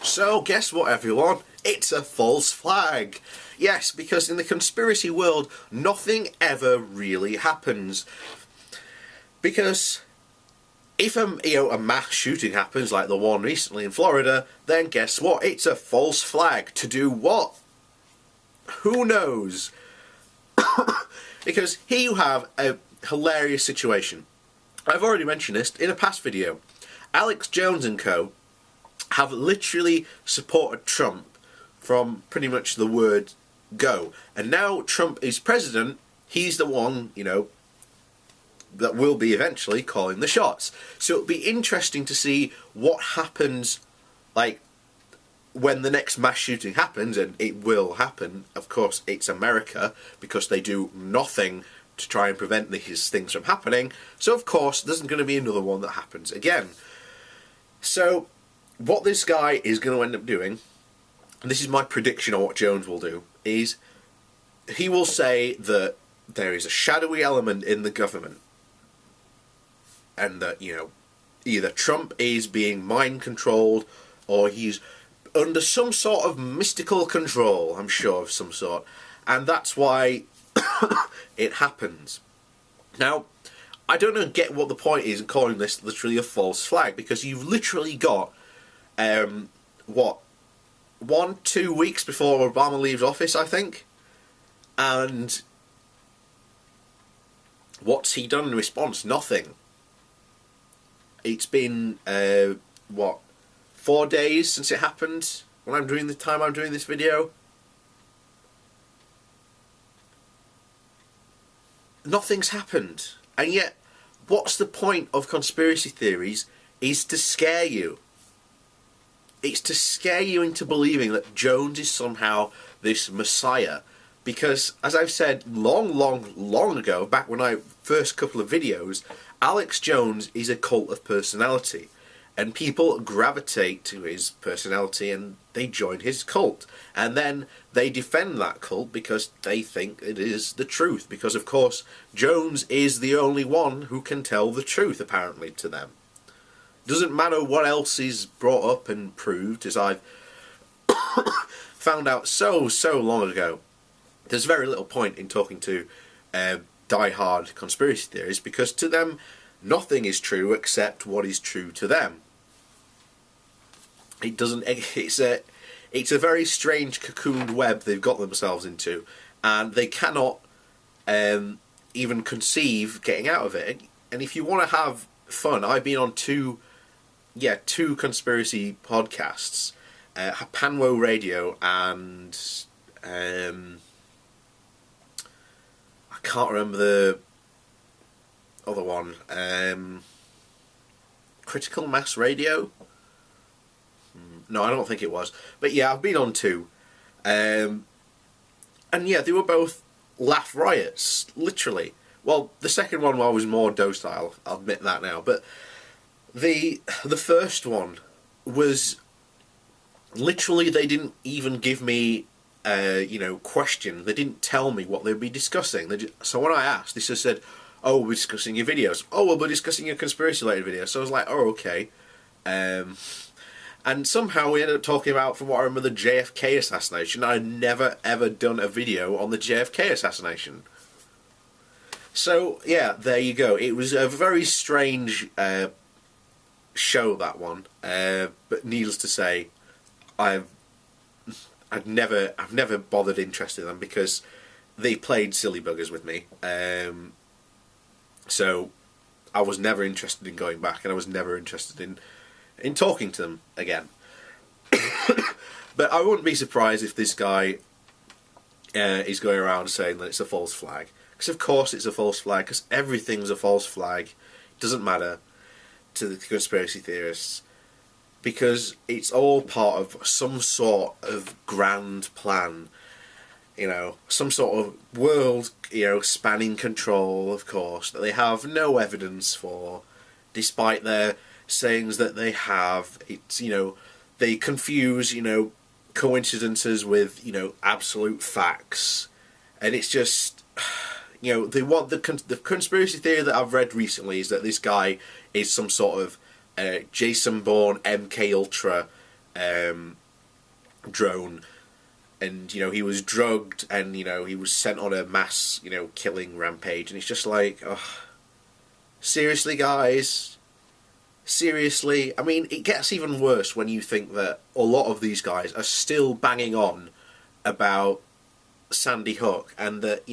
So guess what, everyone? It's a false flag. Yes, because in the conspiracy world, nothing ever really happens. Because if a mass shooting happens, like the one recently in Florida, then guess what? It's a false flag. To do what? Who knows? Because here you have a hilarious situation. I've already mentioned this in a past video. Alex Jones and co. have literally supported Trump from pretty much the word go. And now Trump is president, he's the one, that will be eventually calling the shots. So it'll be interesting to see what happens, like, when the next mass shooting happens, and it will happen. Of course, it's America, because they do nothing to try and prevent these things from happening. So of course, there's going to be another one that happens again. So what this guy is going to end up doing, and this is my prediction on what Jones will do, is he will say that there is a shadowy element in the government, and that, either Trump is being mind controlled, or he's under some sort of mystical control, I'm sure, of some sort, and that's why it happens. Now, I don't get what the point is in calling this literally a false flag, because you've literally got, 2 weeks before Obama leaves office, I think, and what's he done in response? Nothing. It's been, 4 days since it happened, when I'm doing this video. Nothing's happened. And yet, what's the point of conspiracy theories is to scare you. It's to scare you into believing that Jones is somehow this messiah. Because, as I've said long ago, back when I first couple of videos, Alex Jones is a cult of personality. And people gravitate to his personality and they join his cult. And then they defend that cult because they think it is the truth. Because, of course, Jones is the only one who can tell the truth, apparently, to them. Doesn't matter what else is brought up and proved, as I've found out so long ago. There's very little point in talking to die-hard conspiracy theorists, because to them, nothing is true except what is true to them. It's a very strange cocooned web they've got themselves into, and they cannot even conceive getting out of it. And if you want to have fun, I've been on two conspiracy podcasts, Panwo Radio and I can't remember the other one, Critical Mass Radio. No, I don't think it was. But yeah, I've been on 2. And yeah, they were both laugh riots, literally. Well, the second one was more docile, I'll admit that now. But the first one was literally, they didn't even give me question. They didn't tell me what they'd be discussing. So when I asked, they just said, "Oh, we're discussing your videos. Oh, well, we're discussing your conspiracy-related videos." So I was like, "Oh, okay." And somehow we ended up talking about, from what I remember, the JFK assassination. I'd never ever done a video on the JFK assassination. So yeah, there you go. It was a very strange show, that one. But needless to say, I've never bothered interested in them, because they played silly buggers with me. So I was never interested in going back, and I was never interested in talking to them again. But I wouldn't be surprised if this guy is going around saying that it's a false flag. Because of course it's a false flag, because everything's a false flag. It doesn't matter to the conspiracy theorists, because it's all part of some sort of grand plan. Some sort of world, spanning control, of course, that they have no evidence for, despite their sayings that they have. It's, they confuse, coincidences with, absolute facts. And it's just, they want the conspiracy theory that I've read recently is that this guy is some sort of Jason Bourne MK Ultra drone, and he was drugged, and he was sent on a mass killing rampage, and it's just like, oh, seriously, guys. Seriously? I mean, it gets even worse when you think that a lot of these guys are still banging on about Sandy Hook, and that,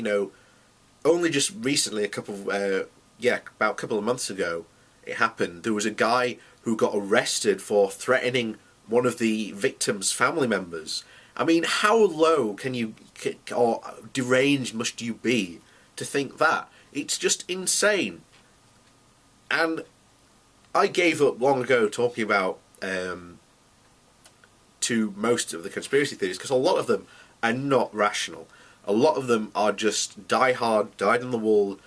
only just recently, about a couple of months ago, it happened. There was a guy who got arrested for threatening one of the victims' family members. I mean, how low or deranged must you be to think that? It's just insane. And I gave up long ago talking about to most of the conspiracy theories, because a lot of them are not rational. A lot of them are just die-hard, dyed-in-the-wool,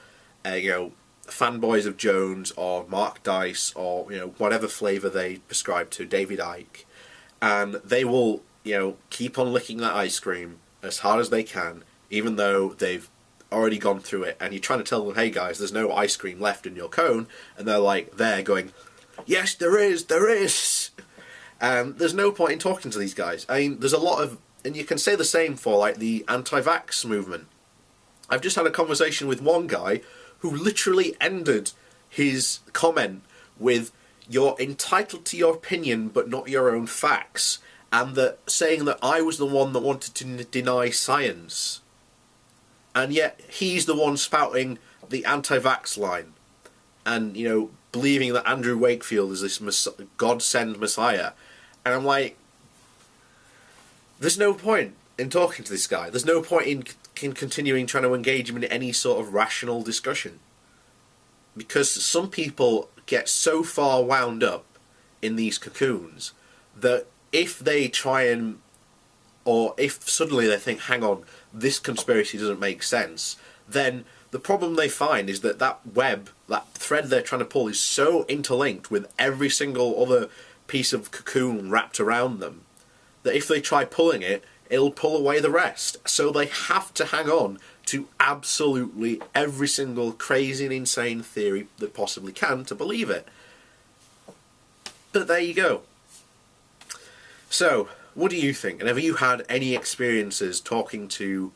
fanboys of Jones or Mark Dice or whatever flavour they prescribe to, David Icke, and they will keep on licking that ice cream as hard as they can, even though they've already gone through it. And you're trying to tell them, hey guys, there's no ice cream left in your cone, and they're going, yes, there is. And there's no point in talking to these guys. I mean, there's a lot of, and you can say the same for like the anti-vax movement. I've just had a conversation with one guy who literally ended his comment with, "You're entitled to your opinion, but not your own facts," and saying that I was the one that wanted to deny science. And yet he's the one spouting the anti-vax line, and believing that Andrew Wakefield is this God-sent messiah. And I'm like, there's no point in talking to this guy. There's no point in continuing trying to engage him in any sort of rational discussion. Because some people get so far wound up in these cocoons that if they try or if suddenly they think, hang on, this conspiracy doesn't make sense, then the problem they find is that web, that thread they're trying to pull, is so interlinked with every single other piece of cocoon wrapped around them that if they try pulling it, it'll pull away the rest. So they have to hang on to absolutely every single crazy and insane theory they possibly can to believe it. But there you go. So, what do you think? And have you had any experiences talking to,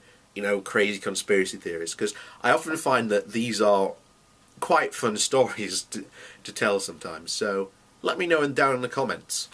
crazy conspiracy theories? Because I often find that these are quite fun stories to tell sometimes. So, let me know down in the comments.